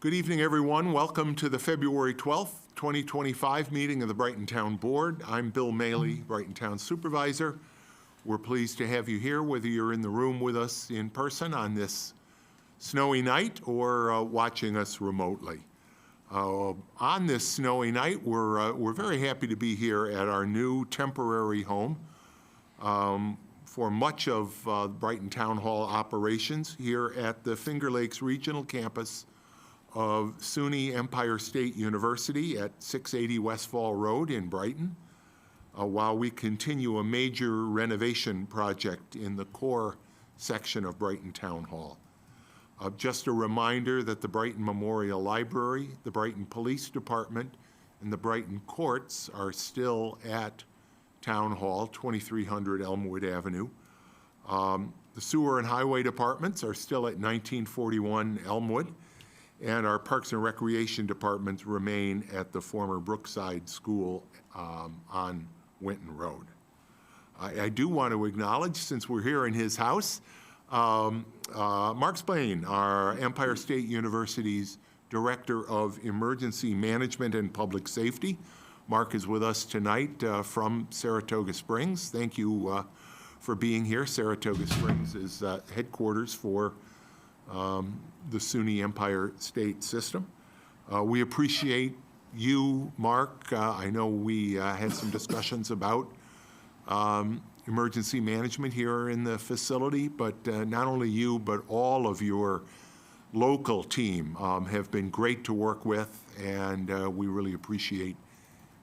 Good evening, everyone. Welcome to the February 12th, 2025 meeting of the Brighton Town Board. I'm Bill Maley, Brighton Town Supervisor. We're pleased to have you here, whether you're in the room with us in person on this snowy night or watching us remotely. On this snowy night, we're very happy to be here at our new temporary home for much of Brighton Town Hall operations here at the Finger Lakes Regional Campus of SUNY Empire State University at 680 Westfall Road in Brighton, while we continue a major renovation project in the core section of Brighton Town Hall. Just a reminder that the Brighton Memorial Library, the Brighton Police Department, and the Brighton Courts are still at Town Hall, 2300 Elmwood Avenue. The Sewer and Highway Departments are still at 1941 Elmwood, and our Parks and Recreation departments remain at the former Brookside School on Winton Road. I do want to acknowledge, since we're here in his house, Mark Spain, our Empire State University's Director of Emergency Management and Public Safety. Mark is with us tonight from Saratoga Springs. Thank you for being here. Saratoga Springs is headquarters for the SUNY Empire State System. We appreciate you, Mark. I know we had some discussions about emergency management here in the facility, but not only you, but all of your local team have been great to work with, and we really appreciate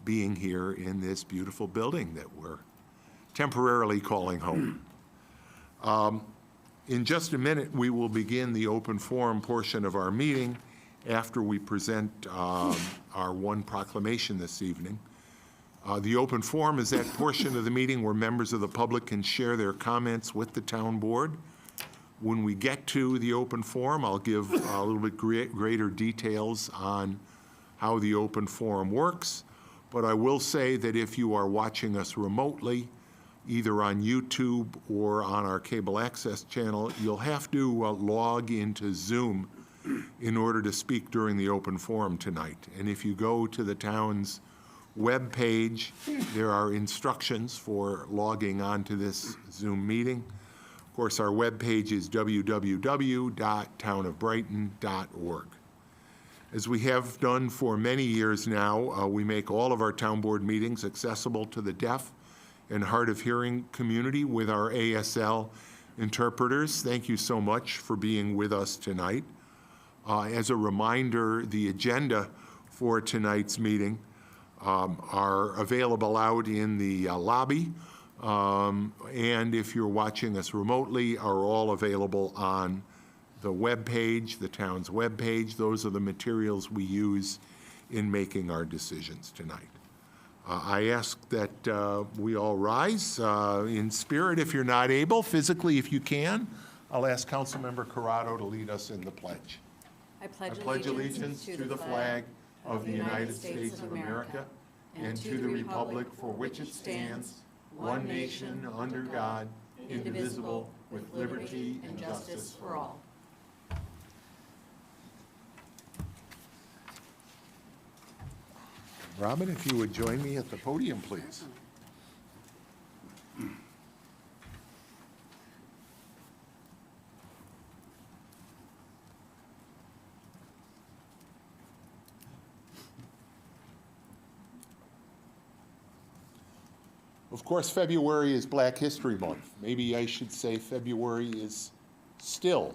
being here in this beautiful building that we're temporarily calling home. In just a minute, we will begin the open forum portion of our meeting after we present our one proclamation this evening. The open forum is that portion of the meeting where members of the public can share their comments with the town board. When we get to the open forum, I'll give a little bit greater details on how the open forum works. But I will say that if you are watching us remotely, either on YouTube or on our cable access channel, you'll have to log into Zoom in order to speak during the open forum tonight. And if you go to the town's web page, there are instructions for logging on to this Zoom meeting. Of course, our web page is www.townofbrighton.org. As we have done for many years now, we make all of our town board meetings accessible to the deaf and hard of hearing community with our ASL interpreters. Thank you so much for being with us tonight. As a reminder, the agenda for tonight's meeting are available out in the lobby, and if you're watching us remotely, are all available on the web page, the town's web page. Those are the materials we use in making our decisions tonight. I ask that we all rise in spirit if you're not able, physically if you can. I'll ask Councilmember Corrado to lead us in the pledge. I pledge allegiance to the flag of the United States of America and to the republic for which it stands, one nation under God, indivisible, with liberty and justice for all. Robin, if you would join me at the podium, please. Of course, February is Black History Month. Maybe I should say February is still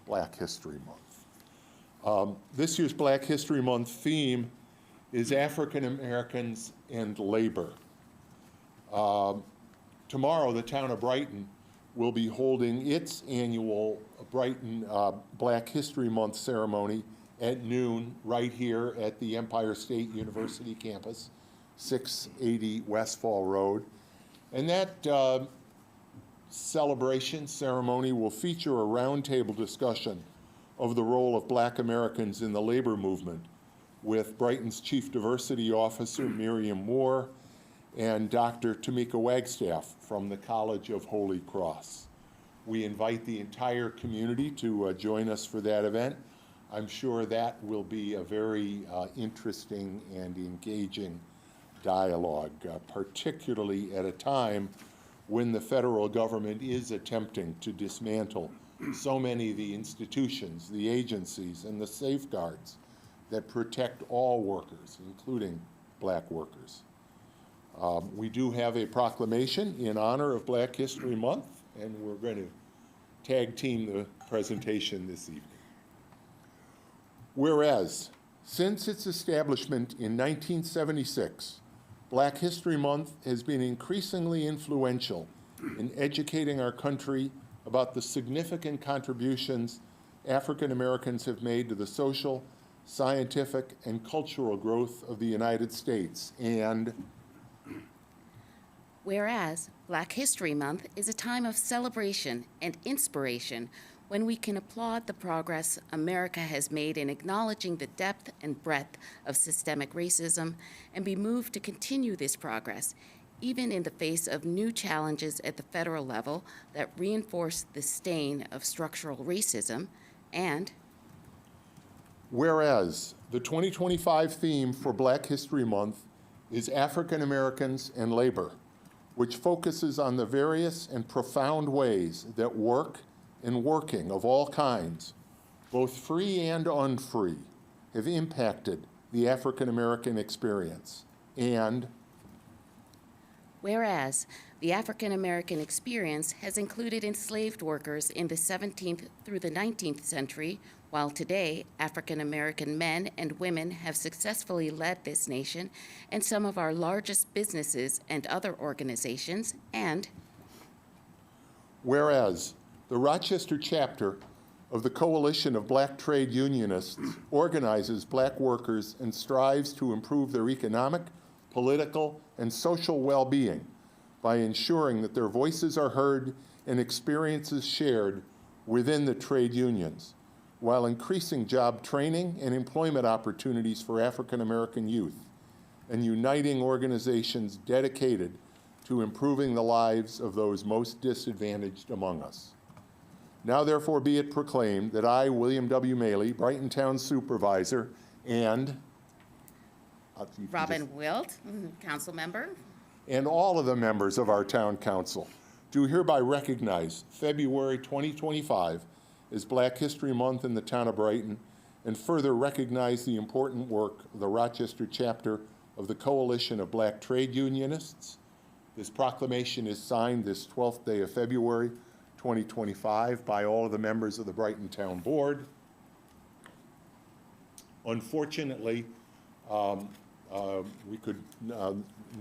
Black History Month. This year's Black History Month theme is African Americans and labor. Tomorrow, the town of Brighton will be holding its annual Brighton Black History Month ceremony at noon right here at the Empire State University campus, 680 Westfall Road. And that celebration ceremony will feature a roundtable discussion of the role of Black Americans in the labor movement, with Brighton's Chief Diversity Officer, Miriam Moore, and Dr. Tamika Wagstaff from the College of Holy Cross. We invite the entire community to join us for that event. I'm sure that will be a very interesting and engaging dialogue, particularly at a time when the federal government is attempting to dismantle so many of the institutions, the agencies, and the safeguards that protect all workers, including black workers. We do have a proclamation in honor of Black History Month, and we're going to tag team the presentation this evening. Whereas, since its establishment in 1976, Black History Month has been increasingly influential in educating our country about the significant contributions African Americans have made to the social, scientific, and cultural growth of the United States. And whereas Black History Month is a time of celebration and inspiration when we can applaud the progress America has made in acknowledging the depth and breadth of systemic racism and be moved to continue this progress, even in the face of new challenges at the federal level that reinforce the stain of structural racism. And whereas the 2025 theme for Black History Month is African Americans and labor, which focuses on the various and profound ways that work and working of all kinds, both free and unfree, have impacted the African American experience. And whereas the African American experience has included enslaved workers in the 17th through the 19th century, while today African American men and women have successfully led this nation and some of our largest businesses and other organizations. And whereas the Rochester chapter of the Coalition of Black Trade Unionists organizes black workers and strives to improve their economic, political, and social well-being by ensuring that their voices are heard and experiences shared within the trade unions, while increasing job training and employment opportunities for African American youth, and uniting organizations dedicated to improving the lives of those most disadvantaged among us. Now therefore be it proclaimed that I, William W. Maley, Brighton Town Supervisor, and Robin Wilt, council member, and all of the members of our town council do hereby recognize February 2025 as Black History Month in the town of Brighton, and further recognize the important work of the Rochester chapter of the Coalition of Black Trade Unionists. This proclamation is signed this 12th day of February 2025 by all of the members of the Brighton Town Board. Unfortunately, none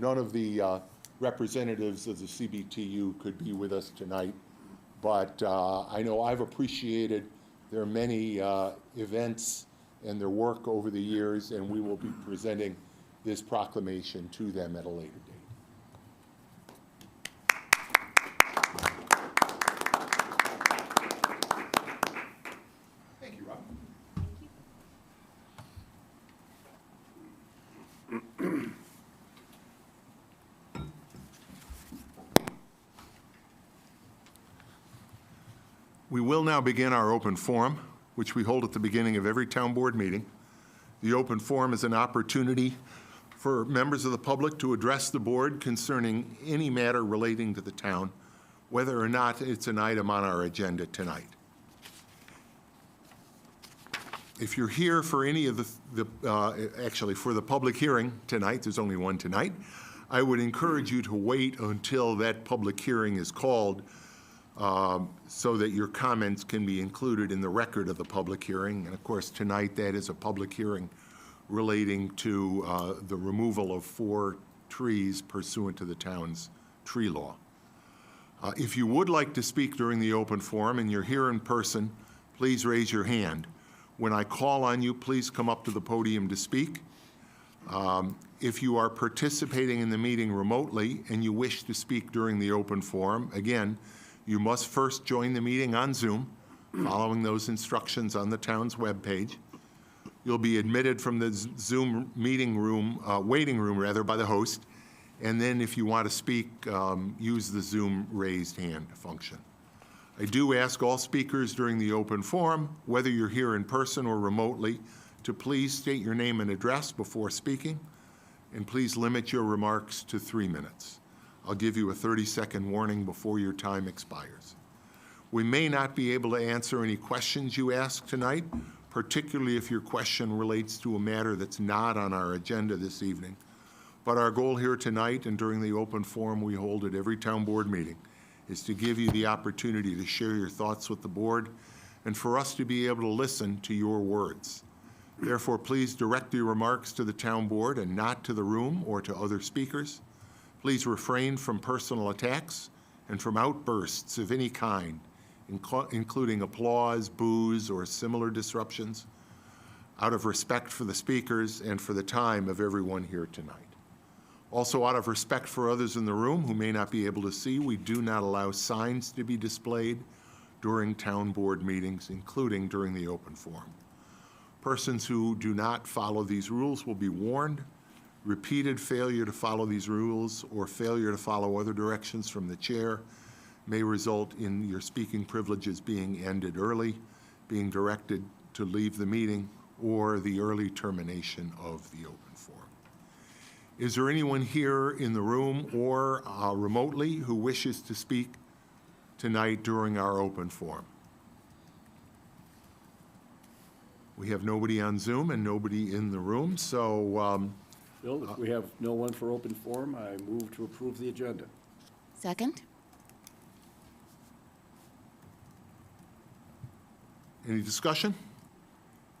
of the representatives of the CBTU could be with us tonight, but I know I've appreciated their many events and their work over the years, and we will be presenting this proclamation to them at a later date. Thank you, Rob. We will now begin our open forum, which we hold at the beginning of every town board meeting. The open forum is an opportunity for members of the public to address the board concerning any matter relating to the town, whether or not it's an item on our agenda tonight. If you're here for any of actually for the public hearing tonight, there's only one tonight, I would encourage you to wait until that public hearing is called so that your comments can be included in the record of the public hearing. And of course, tonight that is a public hearing relating to the removal of 4 trees pursuant to the town's tree law. If you would like to speak during the open forum and you're here in person, please raise your hand. When I call on you, please come up to the podium to speak. If you are participating in the meeting remotely and you wish to speak during the open forum, again, you must first join the meeting on Zoom, following those instructions on the town's webpage. You'll be admitted from the Zoom meeting room, waiting room rather, by the host. And then if you want to speak, use the Zoom raised hand function. I do ask all speakers during the open forum, whether you're here in person or remotely, to please state your name and address before speaking, and please limit your remarks to 3 minutes. I'll give you a 30-second warning before your time expires. We may not be able to answer any questions you ask tonight, particularly if your question relates to a matter that's not on our agenda this evening. But our goal here tonight and during the open forum we hold at every town board meeting is to give you the opportunity to share your thoughts with the board and for us to be able to listen to your words. Therefore, please direct your remarks to the town board and not to the room or to other speakers. Please refrain from personal attacks and from outbursts of any kind, including applause, boos, or similar disruptions, out of respect for the speakers and for the time of everyone here tonight. Also, out of respect for others in the room who may not be able to see, we do not allow signs to be displayed during town board meetings, including during the open forum. Persons who do not follow these rules will be warned. Repeated failure to follow these rules or failure to follow other directions from the chair may result in your speaking privileges being ended early, being directed to leave the meeting, or the early termination of the open forum. Is there anyone here in the room or remotely who wishes to speak tonight during our open forum? We have nobody on Zoom and nobody in the room, so Bill, if we have no one for open forum, I move to approve the agenda. Second? any discussion?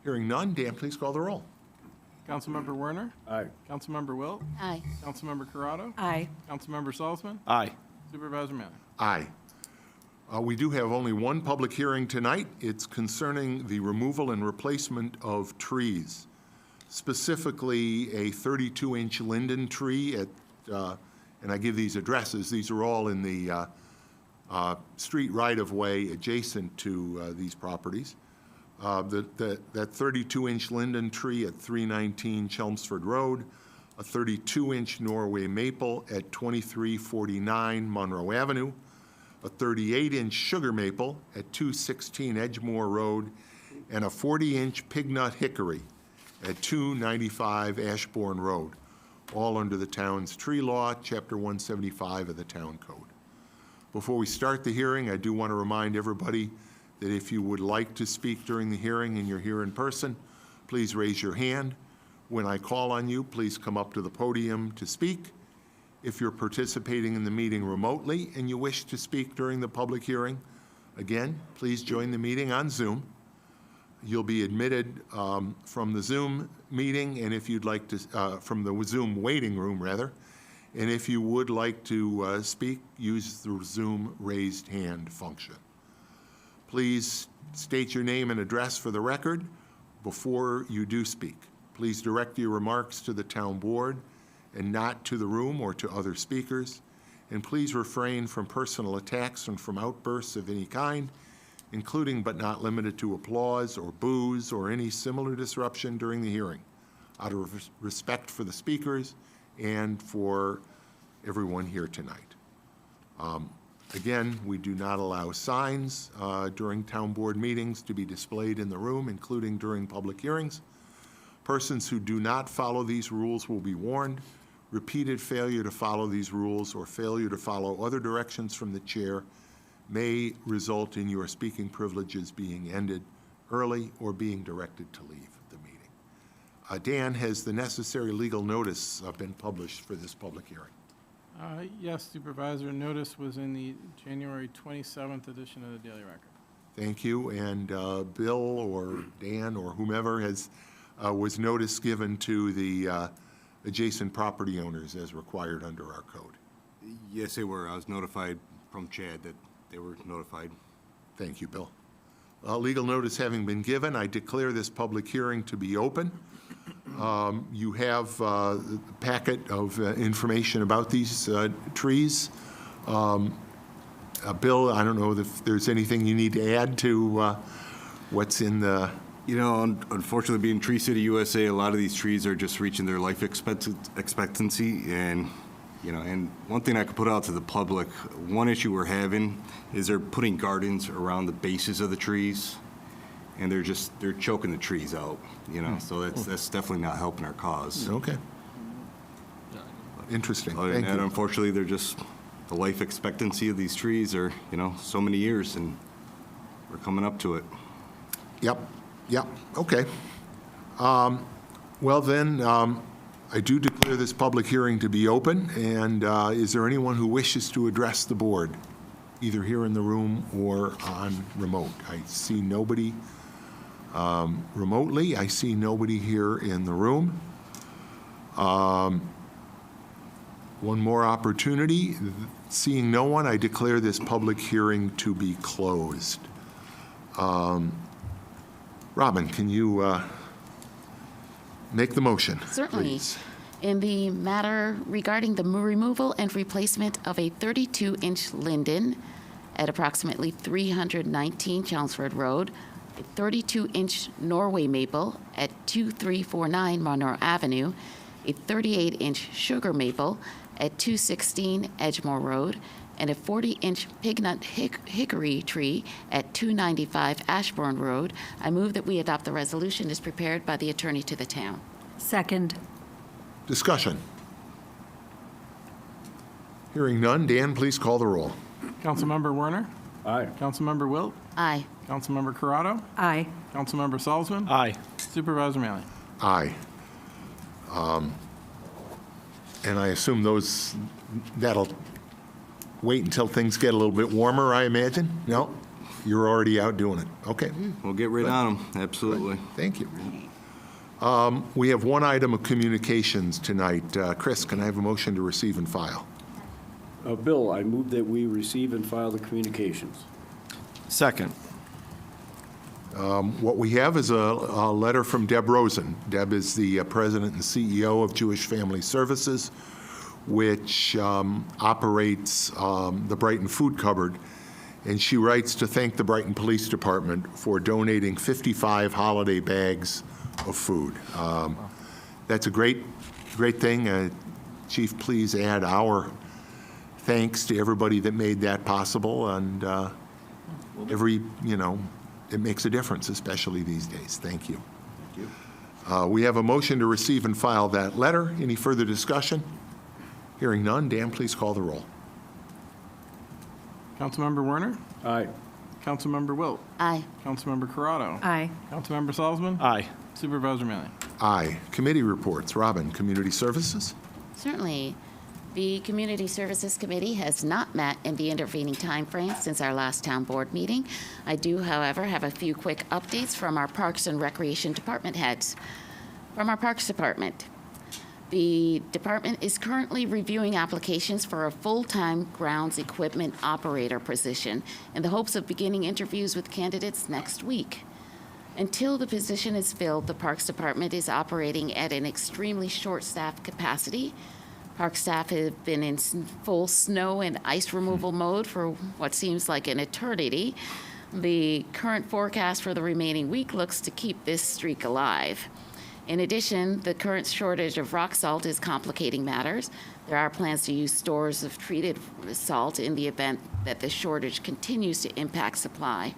Hearing none, Dan, please call the roll. Councilmember Werner? Aye. Councilmember Wilt? Aye. Councilmember Corrado? Aye. Councilmember Salzman? Aye. Supervisor Manning? Aye. We do have only one public hearing tonight. It's concerning the removal and replacement of trees, specifically a 32-inch linden tree at, and I give these addresses, these are all in the street right-of-way adjacent to these properties. That 32-inch linden tree at 319 Chelmsford Road, a 32-inch Norway maple at 2349 Monroe Avenue, a 38-inch sugar maple at 216 Edgemore Road, and a 40-inch pignut hickory at 295 Ashbourne Road, all under the town's tree law, Chapter 175 of the Town Code. Before we start the hearing, I do want to remind everybody that if you would like to speak during the hearing and you're here in person, please raise your hand. When I call on you, please come up to the podium to speak. If you're participating in the meeting remotely and you wish to speak during the public hearing, again, please join the meeting on Zoom. You'll be admitted from the Zoom meeting, and if you'd like to, from the Zoom waiting room, rather, and if you would like to speak, use the Zoom raised hand function. Please state your name and address for the record before you do speak. Please direct your remarks to the town board and not to the room or to other speakers. And please refrain from personal attacks and from outbursts of any kind, including but not limited to applause or boos or any similar disruption during the hearing, out of respect for the speakers and for everyone here tonight. Again, we do not allow signs during town board meetings to be displayed in the room, including during public hearings. Persons who do not follow these rules will be warned. Repeated failure to follow these rules or failure to follow other directions from the chair may result in your speaking privileges being ended early or being directed to leave the meeting. Dan, has the necessary legal notice been published for this public hearing? Yes, Supervisor. Notice was in the January 27th edition of the Daily Record. Thank you. And Bill or Dan or whomever was notice given to the adjacent property owners as required under our code? Yes, they were. I was notified from Chad that they were notified. Thank you, Bill. Legal notice having been given, I declare this public hearing to be open. You have a packet of information about these trees. Bill, I don't know if there's anything you need to add to what's in the... You know, unfortunately, being Tree City, USA, a lot of these trees are just reaching their life expectancy, and You know, and one thing I could put out to the public, one issue we're having is they're putting gardens around the bases of the trees, and they're choking the trees out, you know, so that's definitely not helping our cause. Okay. Interesting, Other than thank that, you. unfortunately, they're just, the life expectancy of these trees are, you know, so many years, and we're coming up to it. Yep, yep, okay. Well then, I do declare this public hearing to be open, and is there anyone who wishes to address the board, either here in the room or on remote? I see nobody remotely. I see nobody here in the room. One more opportunity. Seeing no one, I declare this public hearing to be closed. Robin, can you make the motion, Certainly. please? In the matter regarding the removal and replacement of a 32-inch linden at approximately 319 Chelmsford Road, a 32-inch Norway maple at 2349 Monroe Avenue, a 38-inch sugar maple at 216 Edgemore Road, and a 40-inch pignut hickory tree at 295 Ashbourne Road. I move that we adopt the resolution as prepared by the attorney to the town. Second. Discussion. Hearing none, Dan, please call the roll. Councilmember Werner, Aye. Councilmember Wilt, Aye. Councilmember Corrado, Aye. Councilmember Salzman, Aye. Supervisor Mealy. Aye. And I assume that'll wait until things get a little bit warmer, I imagine? No? You're already out doing it? Okay, We'll get right on them, absolutely. thank you. We have one item of communications tonight. Chris, can I have a motion to receive and file? Bill, I move that we receive and file the communications. Second. What we have is a letter from Deb Rosen. Deb is the president and CEO of Jewish Family Services, which operates the Brighton Food Cupboard. And she writes to thank the Brighton Police Department for donating 55 holiday bags of food. That's a great thing. Chief, please add our thanks to everybody that made that possible. And it makes a difference, especially these days. Thank you. We have a motion to receive and file that letter. Any further discussion? Hearing none, Dan, please call the roll. Councilmember Werner, Aye. Councilmember Wilt, Aye. Councilmember Corrado, Aye. Councilmember Salzman, Aye. Supervisor Mealy. Aye. Committee reports. Robin, Community Services? Certainly. The Community Services Committee has not met in the intervening timeframe since our last town board meeting. I do, however, have a few quick updates from our Parks and Recreation Department heads. From our Parks Department, the department is currently reviewing applications for a full-time grounds equipment operator position in the hopes of beginning interviews with candidates next week. Until the position is filled, the Parks Department is operating at an extremely short-staffed capacity. Park staff have been in full snow and ice removal mode for what seems like an eternity. The current forecast for the remaining week looks to keep this streak alive. In addition, the current shortage of rock salt is complicating matters. There are plans to use stores of treated salt in the event that the shortage continues to impact supply.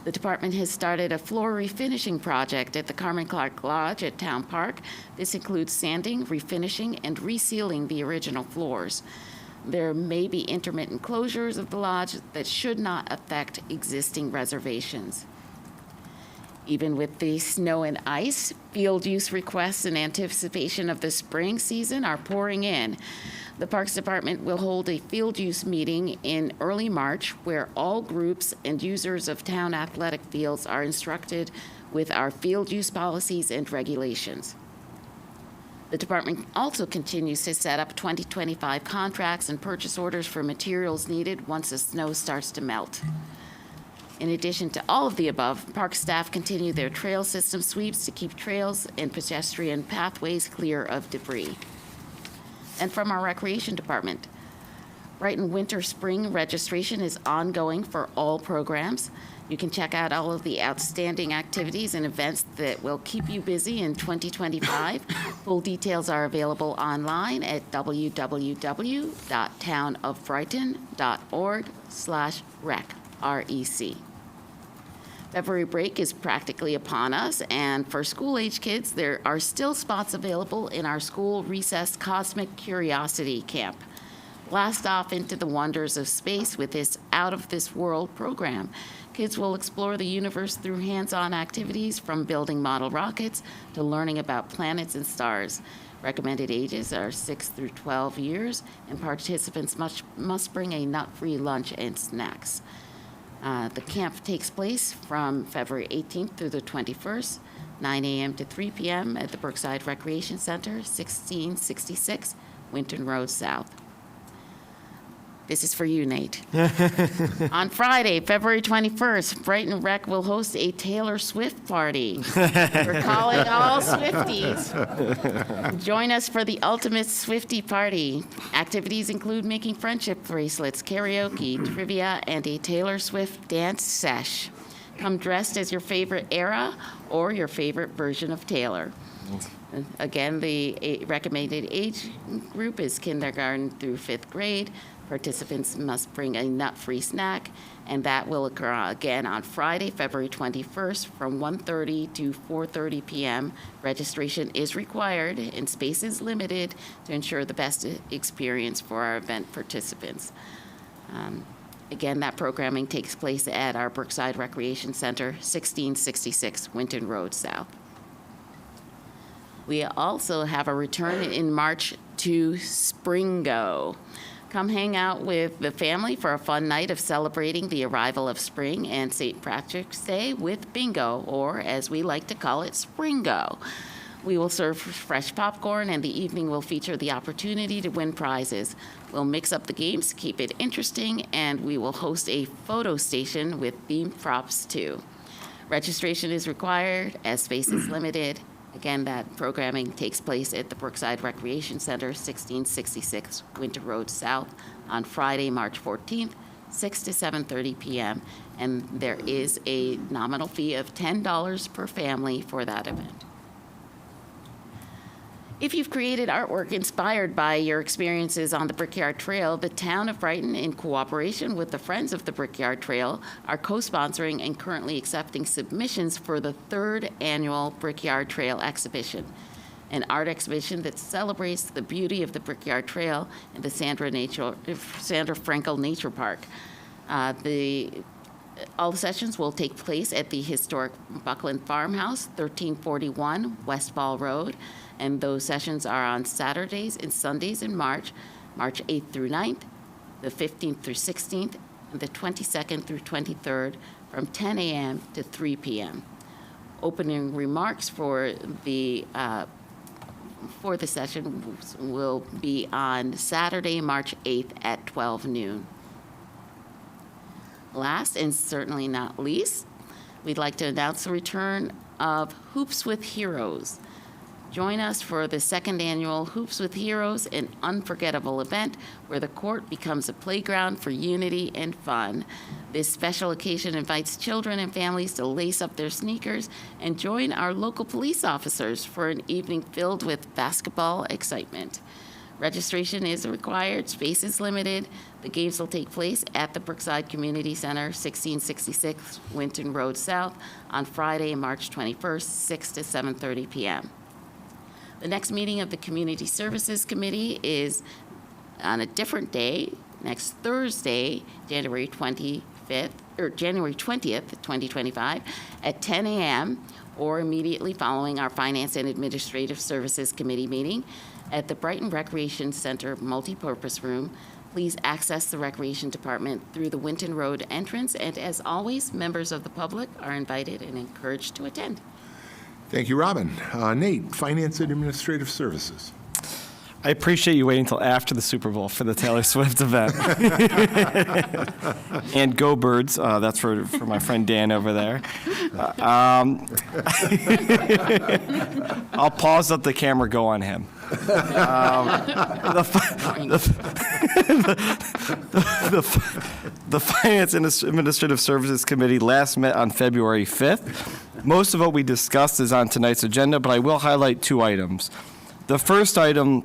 The department has started a floor refinishing project at the Carmen Clark Lodge at Town Park. This includes sanding, refinishing, and resealing the original floors. There may be intermittent closures of the lodge that should not affect existing reservations. Even with the snow and ice, field use requests in anticipation of the spring season are pouring in. The Parks Department will hold a field use meeting in early March where all groups and users of town athletic fields are instructed with our field use policies and regulations. The department also continues to set up 2025 contracts and purchase orders for materials needed once the snow starts to melt. In addition to all of the above, park staff continue their trail system sweeps to keep trails and pedestrian pathways clear of debris. And from our Recreation Department, Brighton Winter Spring registration is ongoing for all programs. You can check out all of the outstanding activities and events that will keep you busy in 2025. Full details are available online at www.townofbrighton.org/rec, REC. February break is practically upon us, and for school-age kids, there are still spots available in our school recess Cosmic Curiosity Camp. Blast off into the wonders of space with this out-of-this-world program. Kids will explore the universe through hands-on activities from building model rockets to learning about planets and stars. Recommended ages are 6 through 12 years, and participants must bring a nut-free lunch and snacks. The camp takes place from February 18th through the 21st, 9 a.m. to 3 p.m. at the Brookside Recreation Center, 1666 Winton Road South. This is for you, Nate. On Friday, February 21st, Brighton Rec will host a Taylor Swift party. We're calling all Swifties. Join us for the ultimate Swiftie party. Activities include making friendship bracelets, karaoke, trivia, and a Taylor Swift dance sesh. Come dressed as your favorite era or your favorite version of Taylor. Again, the recommended age group is kindergarten through 5th grade. Participants must bring a nut-free snack, and that will occur again on Friday, February 21st from 1:30 to 4:30 p.m. Registration is required and space is limited to ensure the best experience for our event participants. Again, that programming takes place at our Brookside Recreation Center, 1666 Winton Road South. We also have a return in March to Springo. Come hang out with the family for a fun night of celebrating the arrival of spring and St. Patrick's Day with bingo, or as we like to call it, Springo. We will serve fresh popcorn, and the evening will feature the opportunity to win prizes. We'll mix up the games to keep it interesting, and we will host a photo station with themed props too. Registration is required as space is limited. Again, that programming takes place at the Brookside Recreation Center, 1666 Winter Road South, on Friday, March 14th, 6 to 7:30 p.m., and there is a nominal fee of $10 per family for that event. If you've created artwork inspired by your experiences on the Brickyard Trail, the town of Brighton, in cooperation with the Friends of the Brickyard Trail, are co-sponsoring and currently accepting submissions for the 3rd annual Brickyard Trail exhibition, an art exhibition that celebrates the beauty of the Brickyard Trail and the Sandra Frankel Nature Park. All the sessions will take place at the historic Buckland Farmhouse, 1341 Westfall Road, and those sessions are on Saturdays and Sundays in March 8th through 9th, the 15th through 16th, and the 22nd through 23rd from 10 a.m. to 3 p.m. Opening remarks for the session will be on Saturday, March 8th at 12 noon. Last and certainly not least, we'd like to announce the return of Hoops with Heroes. Join us for the 2nd annual Hoops with Heroes, an unforgettable event where the court becomes a playground for unity and fun. This special occasion invites children and families to lace up their sneakers and join our local police officers for an evening filled with basketball excitement. Registration is required, space is limited. The games will take place at the Brookside Community Center, 1666 Winton Road South, on Friday, March 21st, 6 to 7:30 p.m. The next meeting of the Community Services Committee is on a different day, next Thursday, January 20th, 2025, at 10 a.m., or immediately following our Finance and Administrative Services Committee meeting at the Brighton Recreation Center Multipurpose Room. Please access the Recreation Department through the Winton Road entrance, and as always, members of the public are invited and encouraged to attend. Thank you, Robin. Nate, Finance and Administrative Services. I appreciate you waiting until after the Super Bowl for the Taylor Swift event. And go Birds, that's for my friend Dan over there. I'll pause, let the camera go on him. The Finance and Administrative Services Committee last met on February 5th. Most of what we discussed is on tonight's agenda, but I will highlight 2 items. The first item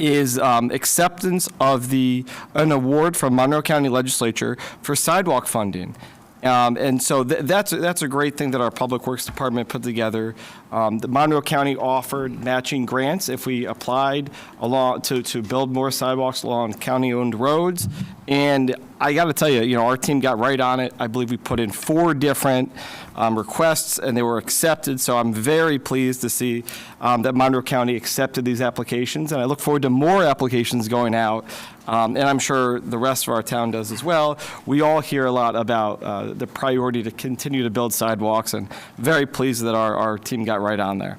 is acceptance of an award from Monroe County Legislature for sidewalk funding. And so that's a great thing that our Public Works Department put together. The Monroe County offered matching grants if we applied along to build more sidewalks along county-owned roads. And I got to tell you, our team got right on it. I believe we put in 4 different requests, and they were accepted. So I'm very pleased to see that Monroe County accepted these applications, and I look forward to more applications going out. And I'm sure the rest of our town does as well. We all hear a lot about the priority to continue to build sidewalks, and very pleased that our team got right on there.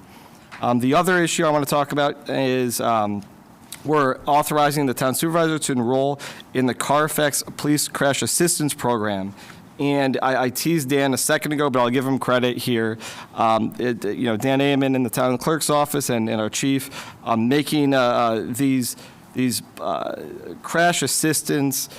The other issue I want to talk about is we're authorizing the town supervisor to enroll in the Carfax Police Crash Assistance Program. And I teased Dan a second ago, but I'll give him credit here. Dan Amon in the town clerk's office and our chief making these crash assistance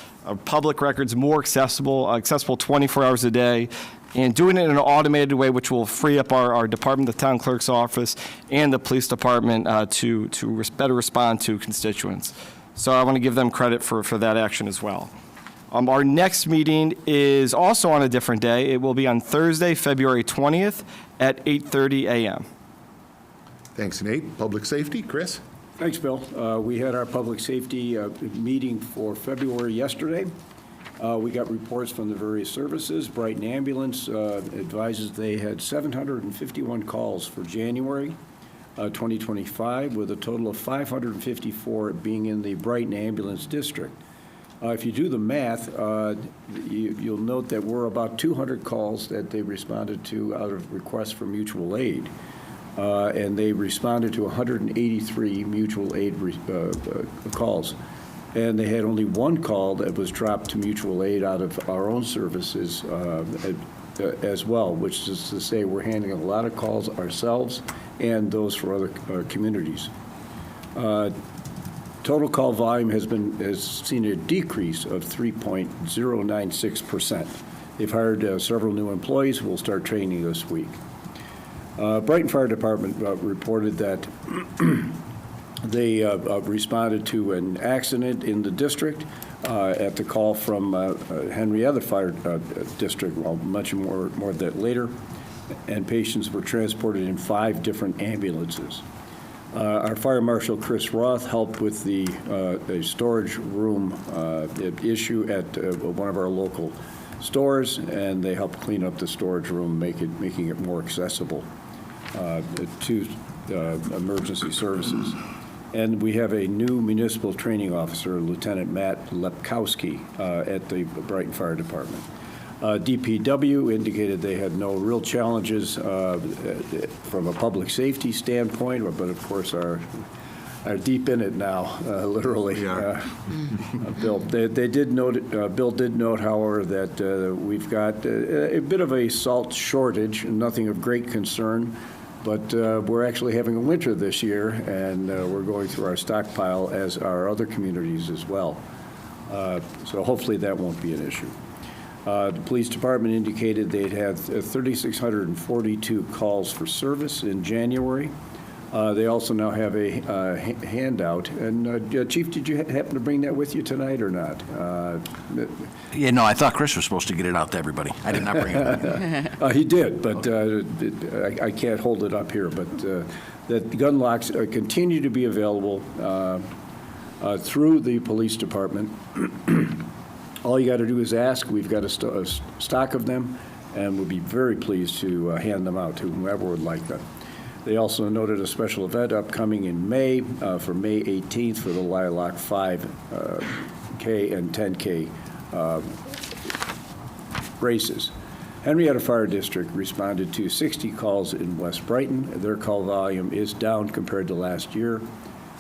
public records more accessible 24 hours a day, and doing it in an automated way, which will free up our department, the town clerk's office, and the police department to better respond to constituents. So I want to give them credit for that action as well. Our next meeting is also on a different day. It will be on Thursday, February 20th at 8:30 a.m. Thanks, Nate. Public Safety, Chris? Thanks, Bill. We had our public safety meeting for February yesterday. We got reports from the various services. Brighton Ambulance advises they had 751 calls for January 2025, with a total of 554 being in the Brighton Ambulance District. If you do the math, you'll note that we're about 200 calls that they responded to out of requests for mutual aid. And they responded to 183 mutual aid calls. And they had only 1 call that was dropped to mutual aid out of our own services as well, which is to say we're handling a lot of calls ourselves and those for other communities. Total call volume has seen a decrease of 3.096%. They've hired several new employees who will start training this week. Brighton Fire Department reported that they responded to an accident in the district at the call from Henrietta Fire District. Well, much more of that later. And patients were transported in 5 different ambulances. Our Fire Marshal, Chris Roth, helped with a storage room issue at one of our local stores, and they helped clean up the storage room, making it more accessible to emergency services. And we have a new municipal training officer, Lieutenant Matt Lepkowski, at the Brighton Fire Department. DPW indicated they had no real challenges from a public safety standpoint, but of course are deep in it now, literally. Yeah. Bill, they did note. Bill did note, however, that we've got a bit of a salt shortage, nothing of great concern, but we're actually having a winter this year, and we're going through our stockpile, as are other communities as well. So hopefully that won't be an issue. The police department indicated they'd had 3,642 calls for service in January. They also now have a handout. And Chief, did you happen to bring that with you tonight or not? Yeah, no, I thought Chris was supposed to get it out to everybody. I did not bring it. He did, but I can't hold it up here. But that gun locks continue to be available through the police department. All you got to do is ask. We've got a stock of them, and we'll be very pleased to hand them out to whomever would like them. They also noted a special event upcoming in May for May 18th for the Lilac 5K and 10K races. Henrietta Fire District responded to 60 calls in West Brighton. Their call volume is down compared to last year.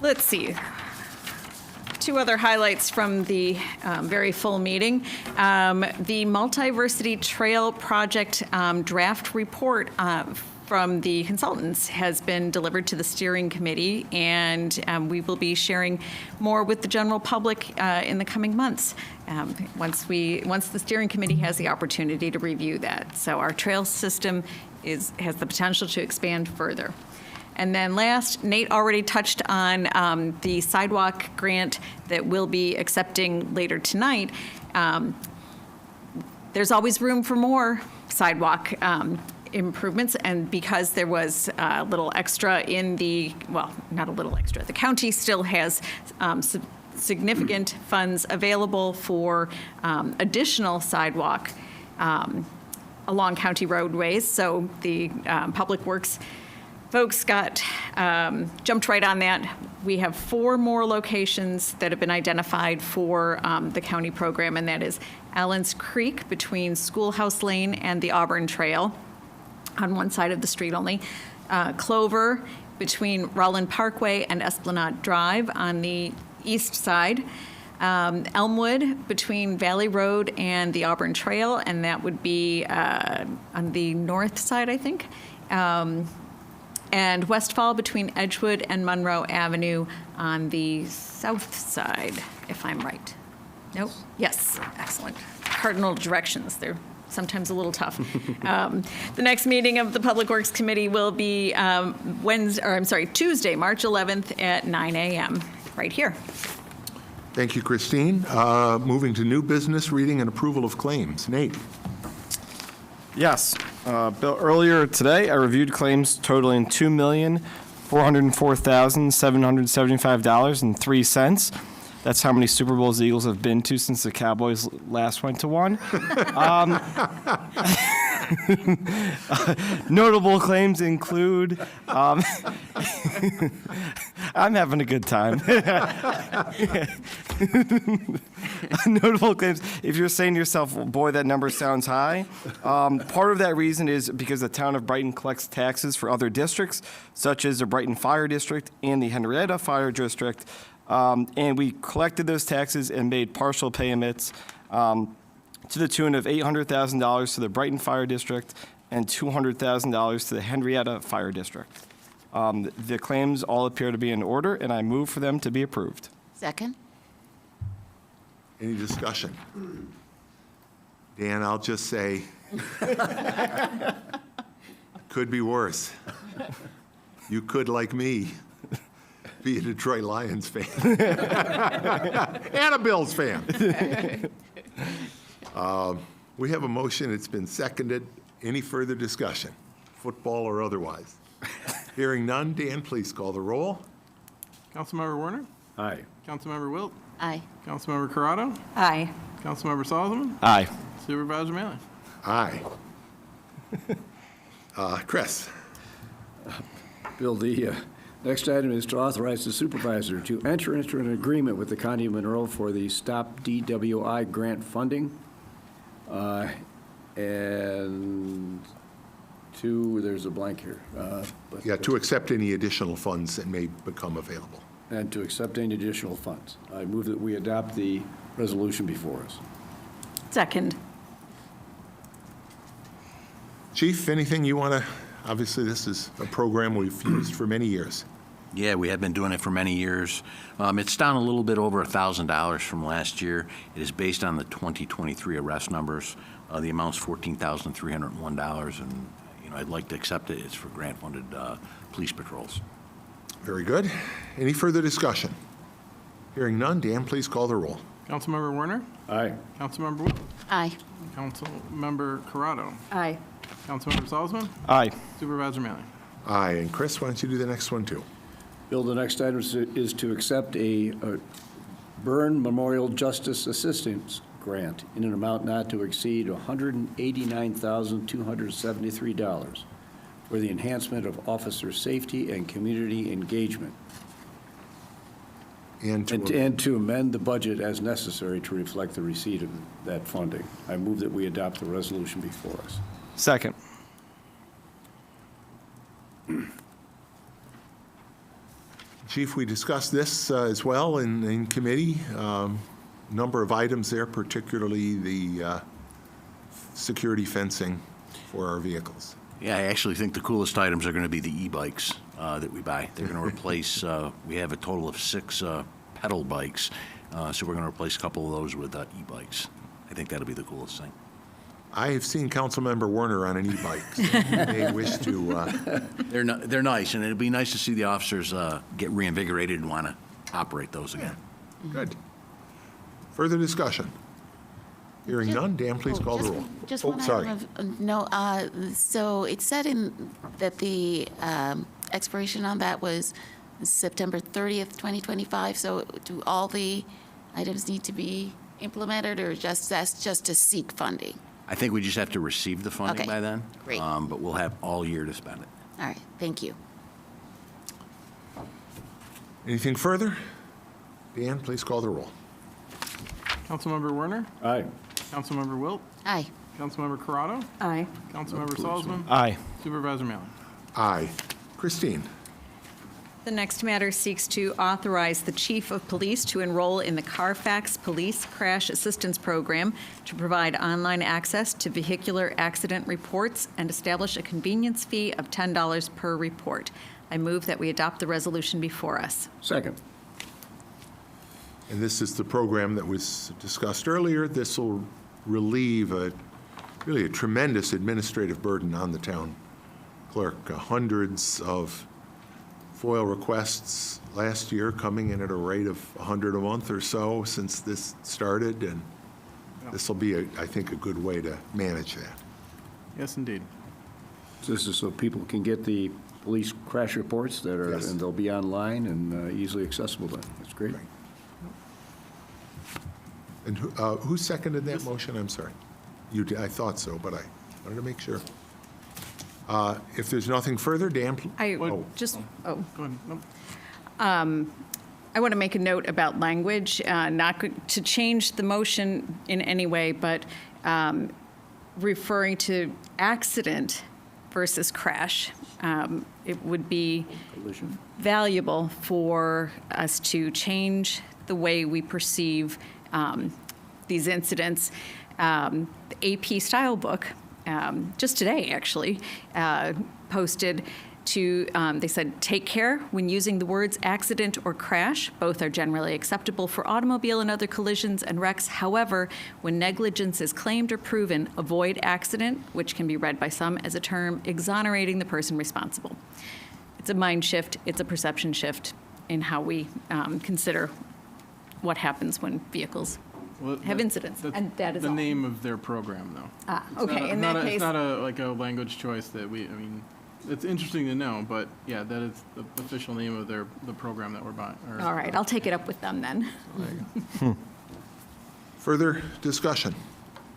Let's see. Two other highlights from the very full meeting. The Multiversity Trail Project draft report from the consultants has been delivered to the steering committee, and we will be sharing more with the general public in the coming months once the steering committee has the opportunity to review that. So our trail system has the potential to expand further. And then last, Nate already touched on the sidewalk grant that we'll be accepting later tonight. There's always room for more sidewalk improvements, and because there was a little extra well, not a little extra, the county still has significant funds available for additional sidewalk along county roadways. So the Public Works folks jumped right on that. We have 4 more locations that have been identified for the county program, and that is Allen's Creek between Schoolhouse Lane and the Auburn Trail on one side of the street only, Clover between Rowland Parkway and Esplanade Drive on the east side, Elmwood between Valley Road and the Auburn Trail, and that would be on the north side, I think. And Westfall between Edgewood and Monroe Avenue on the south side, if I'm right. Nope? Yes, excellent. Cardinal directions, they're sometimes a little tough. The next meeting of the Public Works Committee will be Tuesday, March 11th at 9 a.m. right here. Thank you, Christine. Moving to new business, reading and approval of claims. Nate? Yes. Bill, earlier today, I reviewed claims totaling $2,404,775.03. That's how many Super Bowls the Eagles have been to since the Cowboys last went to one. Notable claims include, I'm having a good time. Notable claims, if you're saying to yourself, well, boy, that number sounds high, part of that reason is because the town of Brighton collects taxes for other districts, such as the Brighton Fire District and the Henrietta Fire District. And we collected those taxes and made partial payments to the tune of $800,000 to the Brighton Fire District and $200,000 to the Henrietta Fire District. The claims all appear to be in order, and I move for them to be approved. Second? Any discussion? Dan, I'll just say, could be worse. You could, like me, be a Detroit Lions fan. And a Bills fan. We have a motion. It's been seconded. Any further discussion, football or otherwise? Hearing none, Dan, please call the roll. Councilmember Warner? Aye. Councilmember Wilt? Aye. Councilmember Corrado? Aye. Councilmember Salzman? Aye. Supervisor Mealy? Aye. Chris? Bill, the next item is to authorize the supervisor to enter into an agreement with the County of Monroe for the Stop DWI grant funding. And there's a blank here. Yeah, to accept any additional funds that may become available. And to accept any additional funds. I move that we adopt the resolution before us. Second. Chief, anything you want to, obviously this is a program we've used for many years. Yeah, we have been doing it for many years. It's down a little bit over $1,000 from last year. It is based on the 2023 arrest numbers. The amount's $14,301, and I'd like to accept it. It's for grant-funded police patrols. Very good. Any further discussion? Hearing none, Dan, please call the roll. Councilmember Warner? Aye. Councilmember Wilt? Aye. Councilmember Corrado? Aye. Councilmember Salzman? Aye. Supervisor Mealy? Aye. And Chris, why don't you do the next one, too? Bill, the next item is to accept a Byrne Memorial Justice Assistance Grant in an amount not to exceed $189,273 for the enhancement of officer safety and community engagement, And and to amend the budget as necessary to reflect the receipt of that funding. I move that we adopt the resolution before us. Second. Chief, we discussed this as well in committee. Number of items there, particularly the security fencing for our vehicles. Yeah, I actually think the coolest items are going to be the e-bikes that we buy. They're going to replace, we have a total of 6 pedal bikes, so we're going to replace a couple of those with e-bikes. I think that'll be the coolest thing. I have seen Councilmember Werner on an e-bike. So you may wish to, They're nice, and it'd be nice to see the officers get reinvigorated and want to operate those again. good. Further discussion? Hearing none, Dan, please call the roll. Just Oh, one sorry. item of, no, so it said that the expiration on that was September 30th, 2025, so do all the items need to be implemented, or that's just to seek funding? I think we just have to receive the funding Okay, by then. great. But we'll have all year to spend it. All right, thank you. Anything further? Dan, please call the roll. Councilmember Werner, Aye. Councilmember Wilt, Aye. Councilmember Corrado, Aye. Councilmember Salzman, Aye. Supervisor Maley. Aye. Christine? The next matter seeks to authorize the Chief of Police to enroll in the Carfax Police Crash Assistance Program to provide online access to vehicular accident reports and establish a convenience fee of $10 per report. I move that we adopt the resolution before us. Second. And this is the program that was discussed earlier. This will relieve really a tremendous administrative burden on the town clerk. Hundreds of FOIL requests last year, coming in at a rate of 100 a month or so since this started, and this will be, I think, a good way to manage that. Yes, indeed. This is so people can get the police crash reports that are, Yes. and they'll be online and easily accessible to them. That's great. Right. And who seconded that motion? I'm sorry. You did, I thought so, but I wanted to make sure. If there's nothing further, Dan? I Oh. just, oh. Go ahead. Nope. I want to make a note about language, not to change the motion in any way, but referring to accident versus crash. It would be valuable for us to change the way we perceive these incidents. The AP style book, just today actually, posted to, they said, take care when using the words accident or crash. Both are generally acceptable for automobile and other collisions and wrecks. However, when negligence is claimed or proven, avoid accident, which can be read by some as a term exonerating the person responsible. It's a mind shift, it's a perception shift in how we consider what happens when vehicles Well, have incidents, that's and that is the all. name of their program, though. Ah, It's okay, not a- in not that a- case, It's not like a language choice that we, I mean, it's interesting to know, but yeah, that is the official name of the program that we're buying. or- all right, I'll take it up with them then. Further discussion?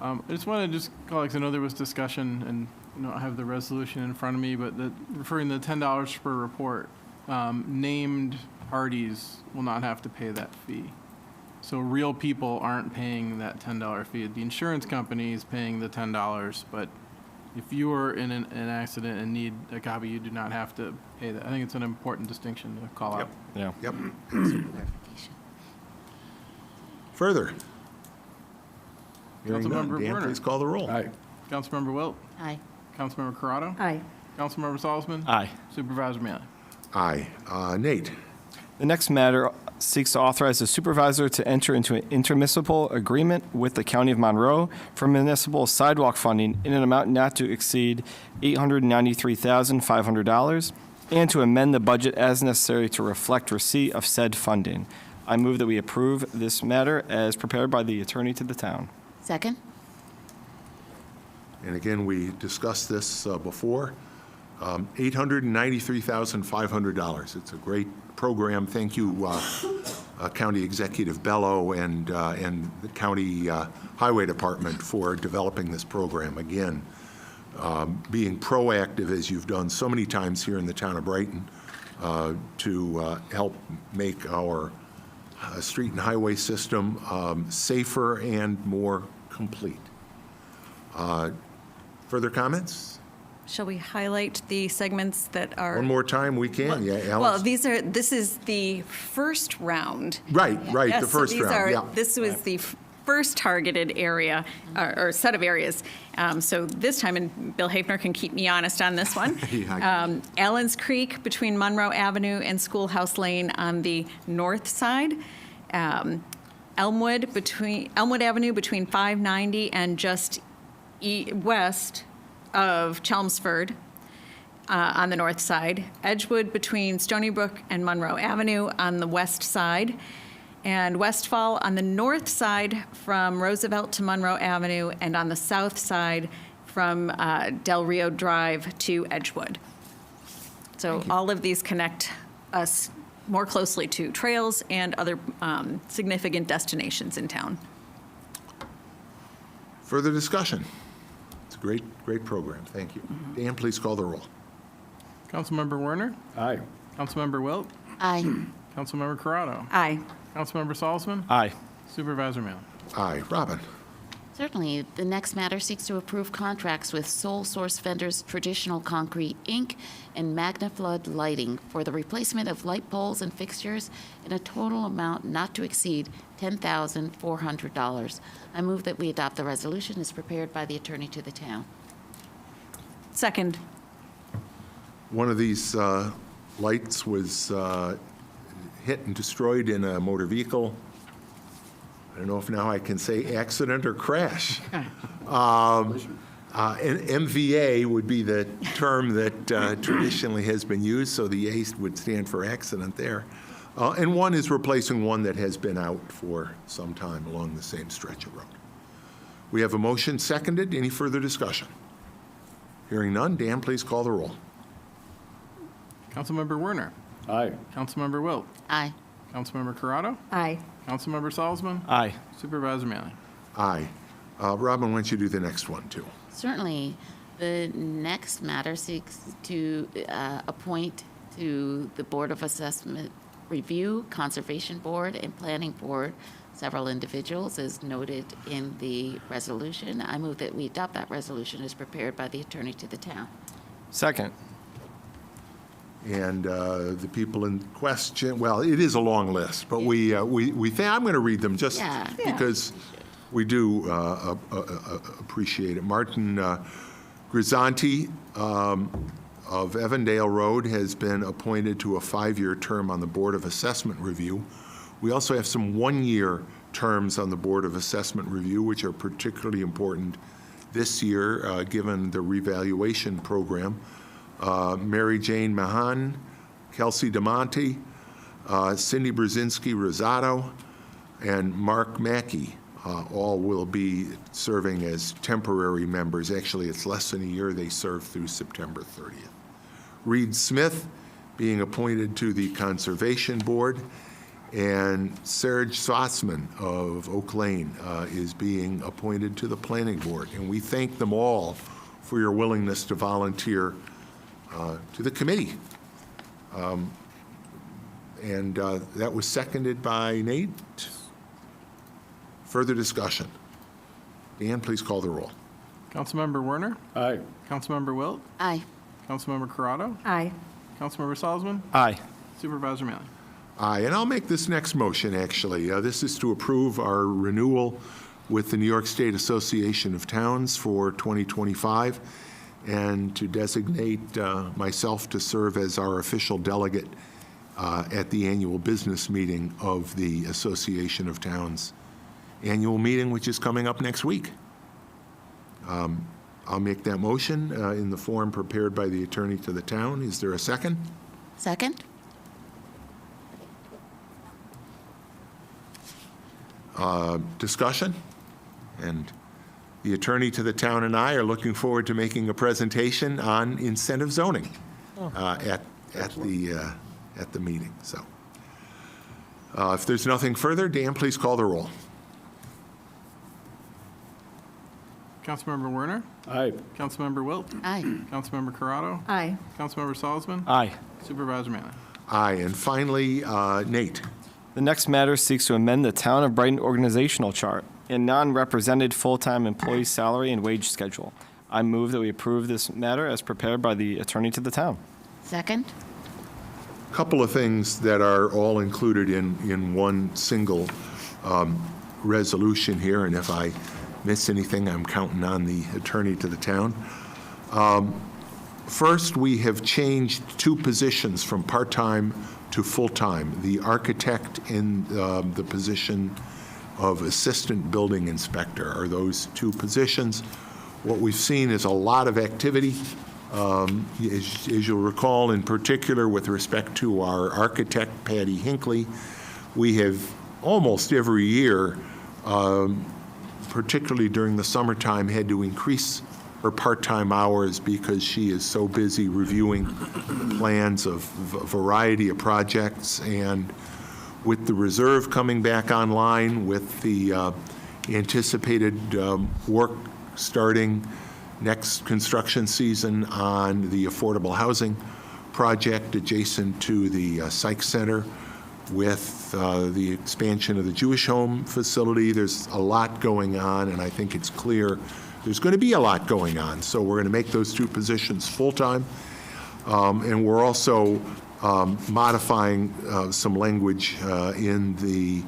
I just want to colleagues, I know there was discussion, and I don't have the resolution in front of me, but referring to the $10 per report, named parties will not have to pay that fee. So real people aren't paying that $10 fee. The insurance company is paying the $10, but if you are in an accident and need a copy, you do not have to pay that. I think it's an important distinction to call out. Yeah. Yep. Further? Hearing none, Councilmember Dan, Werner. please call the roll. Aye. Councilmember Wilt, Aye. Councilmember Corrado, Aye. Councilmember Salzman, Aye. Supervisor Maley. Aye. Nate? The next matter seeks to authorize the supervisor to enter into an intermunicipal agreement with the County of Monroe for municipal sidewalk funding in an amount not to exceed $893,500, and to amend the budget as necessary to reflect receipt of said funding. I move that we approve this matter as prepared by the attorney to the town. Second? And again, we discussed this before. $893,500. It's a great program. Thank you, County Executive Bello and the County Highway Department for developing this program. Again, being proactive, as you've done so many times here in the town of Brighton, to help make our street and highway system safer and more complete. Further comments? Shall we highlight the segments that are? One more time, we can, yeah, Well, Alex? this is the first round. Right, Yes, the so first these round, are- yeah. This was the first targeted area, or set of areas. So this time, and Bill Hafner can keep me honest on this one. Yeah. Allen's Creek between Monroe Avenue and Schoolhouse Lane on the north side. Elmwood Avenue between 590 and just west of Chelmsford on the north side. Edgewood between Stony Brook and Monroe Avenue on the west side. And Westfall on the north side from Roosevelt to Monroe Avenue, and on the south side from Del Rio Drive to Edgewood. So all of these connect us more closely to trails and other significant destinations in town. Further discussion? It's a great program, thank you. Dan, please call the roll. Councilmember Werner, Aye. Councilmember Wilt, Aye. Councilmember Corrado, Aye. Councilmember Salzman, Aye. Supervisor Mealy. Aye. Robin? Certainly. The next matter seeks to approve contracts with Sole Source Vendors Traditional Concrete, Inc. and Magna Flood Lighting for the replacement of light poles and fixtures in a total amount not to exceed $10,400. I move that we adopt the resolution as prepared by the attorney to the town. Second. One of these lights was hit and destroyed in a motor vehicle. I don't know if now I can say accident or crash. And MVA would be the term that traditionally has been used, so the A would stand for accident there. And one is replacing one that has been out for some time along the same stretch of road. We have a motion seconded. Any further discussion? Hearing none, Dan, please call the roll. Councilmember Werner, Aye. Councilmember Wilt, Aye. Councilmember Corrado, Aye. Councilmember Salzman, Aye. Supervisor Mealy. Aye. Robin, why don't you do the next one, too? Certainly. The next matter seeks to appoint to the Board of Assessment Review, Conservation Board, and Planning Board several individuals, as noted in the resolution. I move that we adopt that resolution as prepared by the attorney to the town. Second. And the people in question, well, it is a long list, but we think, I'm going to read them just Yeah. because we do appreciate it. Martin Grisanti of Evandale Road has been appointed to a 5-year term on the Board of Assessment Review. We also have some 1-year terms on the Board of Assessment Review, which are particularly important this year, given the revaluation program. Mary Jane Mahan, Kelsey DeMonte, Cindy Brzezinski Rosado, and Mark Mackey all will be serving as temporary members. Actually, it's less than a year. They serve through September 30th. Reed Smith being appointed to the Conservation Board, and Serge Sossman of Oak Lane is being appointed to the Planning Board. And we thank them all for your willingness to volunteer to the committee. And that was seconded by Nate. Further discussion? Dan, please call the roll. Councilmember Werner, Aye. Councilmember Wilt, Aye. Councilmember Corrado, Aye. Councilmember Salzman, Aye. Supervisor Mealy. Aye, and I'll make this next motion, actually. This is to approve our renewal with the New York State Association of Towns for 2025, and to designate myself to serve as our official delegate at the annual business meeting of the Association of Towns annual meeting, which is coming up next week. I'll make that motion in the form prepared by the attorney to the town. Is there a second? Second? Discussion? And the attorney to the town and I are looking forward to making a presentation on incentive zoning at the meeting. So, if there's nothing further, Dan, please call the roll. Councilmember Werner, Aye. Councilmember Wilt, Aye. Councilmember Corrado, Aye. Councilmember Salzman, Aye. Supervisor Mealy. Aye, and finally, Nate. The next matter seeks to amend the Town of Brighton organizational chart and non-represented full-time employee salary and wage schedule. I move that we approve this matter as prepared by the attorney to the town. Second? Couple of things that are all included in one single resolution here, and if I miss anything, I'm counting on the attorney to the town. First, we have changed 2 positions from part-time to full-time. The architect and the position of assistant building inspector are those 2 positions. What we've seen is a lot of activity. As you'll recall, in particular with respect to our architect, Patty Hinckley, we have almost every year, particularly during the summertime, had to increase her part-time hours because she is so busy reviewing plans of a variety of projects. And with the reserve coming back online, with the anticipated work starting next construction season on the affordable housing project adjacent to the Psych Center, with the expansion of the Jewish home facility, there's a lot going on, and I think it's clear there's going to be a lot going on. So we're going to make those 2 positions full-time, and we're also modifying some language in the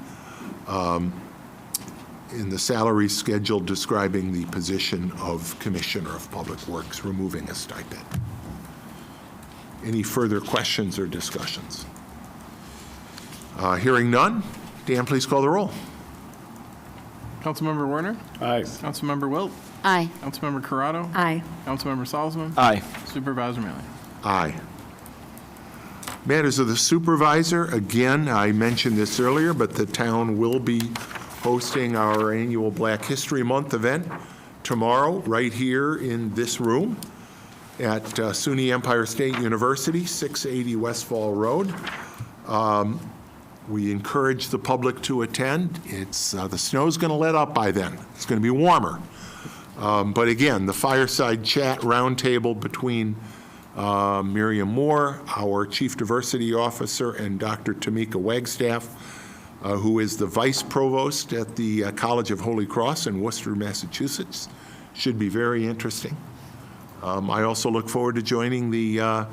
salary schedule describing the position of Commissioner of Public Works, removing a stipend. Any further questions or discussions? Hearing none, Dan, please call the roll. Councilmember Werner? Aye. Councilmember Wilt? Aye. Councilmember Corrado? Aye. Councilmember Salzman? Aye. Supervisor Mealy? Aye. Matters of the supervisor, again, I mentioned this earlier, but the town will be hosting our annual Black History Month event tomorrow, right here in this room at SUNY Empire State University, 680 Westfall Road. We encourage the public to attend. It's the snow's going to let up by then. It's going to be warmer. But again, the fireside chat roundtable between Miriam Moore, our Chief Diversity Officer, and Dr. Tamika Wagstaff, who is the Vice Provost at the College of Holy Cross in Worcester, Massachusetts, should be very interesting. I also look forward to joining the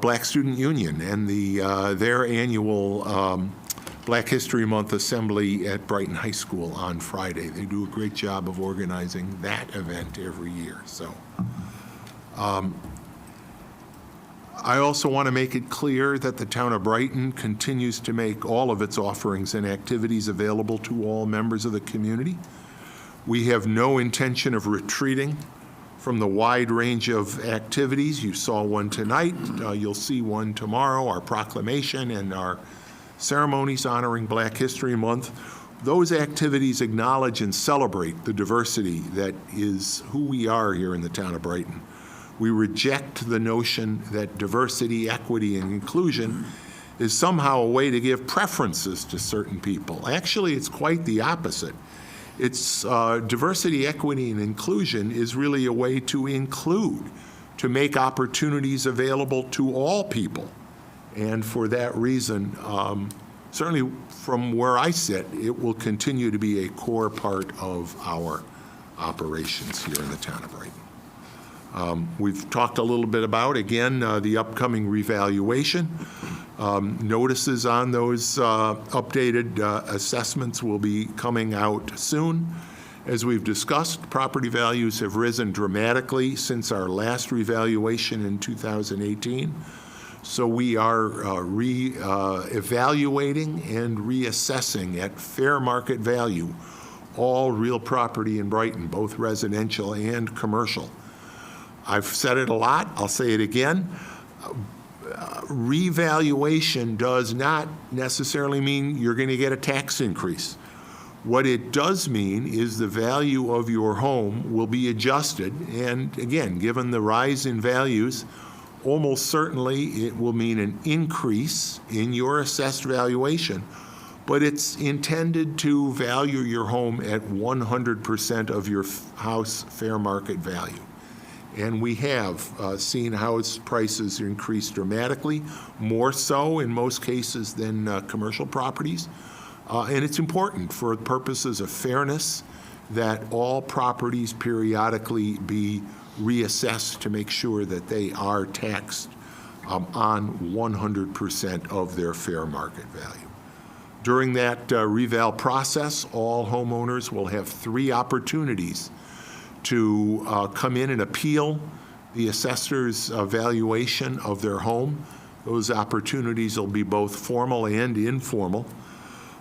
Black Student Union and their annual Black History Month assembly at Brighton High School on Friday. They do a great job of organizing that event every year. So I also want to make it clear that the town of Brighton continues to make all of its offerings and activities available to all members of the community. We have no intention of retreating from the wide range of activities. You saw one tonight. You'll see one tomorrow, our proclamation and our ceremonies honoring Black History Month. Those activities acknowledge and celebrate the diversity that is who we are here in the town of Brighton. We reject the notion that diversity, equity, and inclusion is somehow a way to give preferences to certain people. Actually, it's quite the opposite. It's diversity, equity, and inclusion is really a way to include, to make opportunities available to all people. And for that reason, certainly from where I sit, it will continue to be a core part of our operations here in the town of Brighton. We've talked a little bit about, again, the upcoming revaluation. Notices on those updated assessments will be coming out soon. As we've discussed, property values have risen dramatically since our last revaluation in 2018. So we are evaluating and reassessing at fair market value all real property in Brighton, both residential and commercial. I've said it a lot, I'll say it again. Revaluation does not necessarily mean you're going to get a tax increase. What it does mean is the value of your home will be adjusted, and again, given the rise in values, almost certainly it will mean an increase in your assessed valuation, but it's intended to value your home at 100% of your house fair market value. And we have seen house prices increase dramatically, more so in most cases than commercial properties. And it's important for purposes of fairness that all properties periodically be reassessed to make sure that they are taxed on 100% of their fair market value. During that reval process, all homeowners will have 3 opportunities to come in and appeal the assessor's valuation of their home. Those opportunities will be both formal and informal.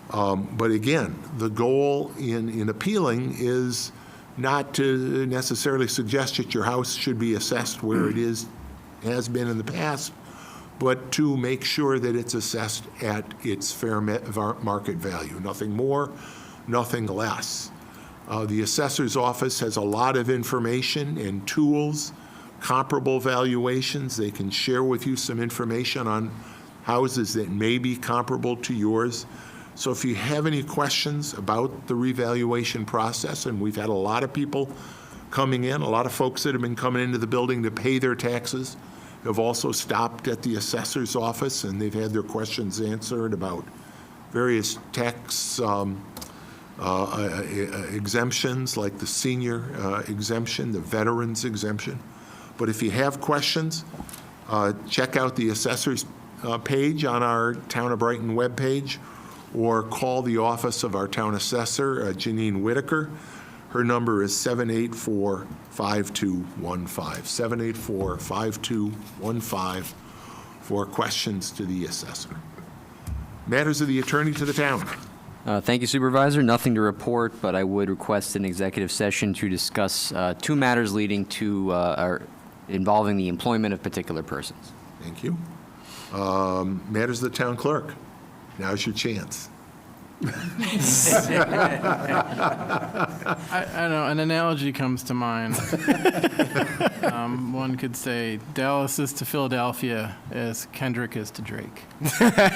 But again, the goal in appealing is not to necessarily suggest that your house should be assessed where it has been in the past, but to make sure that it's assessed at its fair market value. Nothing more, nothing less. The assessor's office has a lot of information and tools, comparable valuations. They can share with you some information on houses that may be comparable to yours. So if you have any questions about the revaluation process, and we've had a lot of people coming in, a lot of folks that have been coming into the building to pay their taxes, have also stopped at the assessor's office, and they've had their questions answered about various tax exemptions, like the senior exemption, the veterans exemption. But if you have questions, check out the assessor's page on our Town of Brighton webpage, or call the office of our town assessor, Janine Whitaker. Her number is 784-5215, 784-5215 for questions to the assessor. Matters of the attorney to the town. Thank you, Supervisor. Nothing to report, but I would request an executive session to discuss 2 matters leading to or involving the employment of particular persons. Thank you. Matters of the town clerk. Now's your chance. I know, an analogy comes to mind. One could say Dallas is to Philadelphia as Kendrick is to Drake.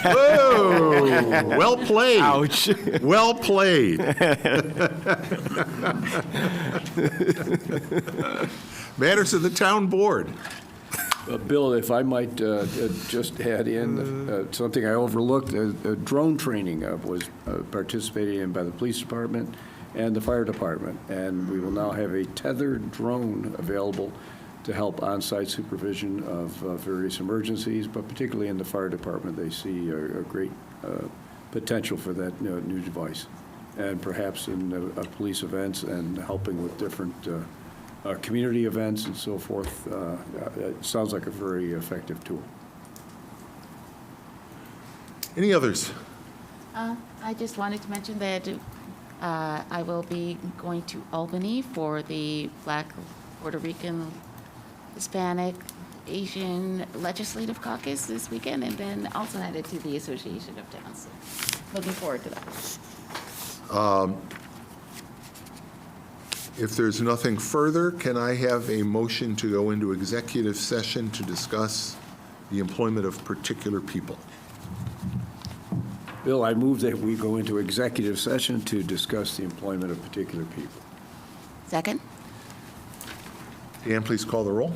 Whoa! Well played. Ouch. Well played. Matters of the town board. Bill, if I might just add in something I overlooked, drone training was participated in by the police department and the fire department, and we will now have a tethered drone available to help on-site supervision of various emergencies, but particularly in the fire department, they see a great potential for that new device, and perhaps in police events and helping with different community events and so forth. It sounds like a very effective tool. Any others? I just wanted to mention that I will be going to Albany for the Black, Puerto Rican, Hispanic, Asian Legislative Caucus this weekend, and then also headed to the Association of Towns. So looking forward to that. If there's nothing further, can I have a motion to go into executive session to discuss the employment of particular people? Bill, I move that we go into executive session to discuss the employment of particular people. Second? Dan, please call the roll.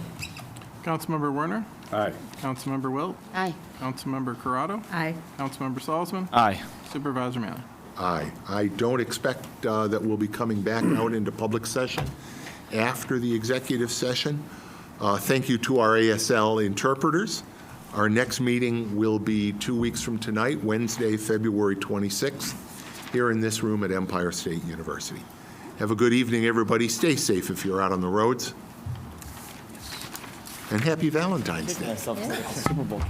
Councilmember Werner, Aye. Councilmember Wilt, Aye. Councilmember Corrado, Aye. Councilmember Salzman, Aye. Supervisor Maley. Aye. I don't expect that we'll be coming back out into public session after the executive session. Thank you to our ASL interpreters. Our next meeting will be 2 weeks from tonight, Wednesday, February 26th, here in this room at Empire State University. Have a good evening, everybody. Stay safe if you're out on the roads. And happy Valentine's Day. Super Bowl.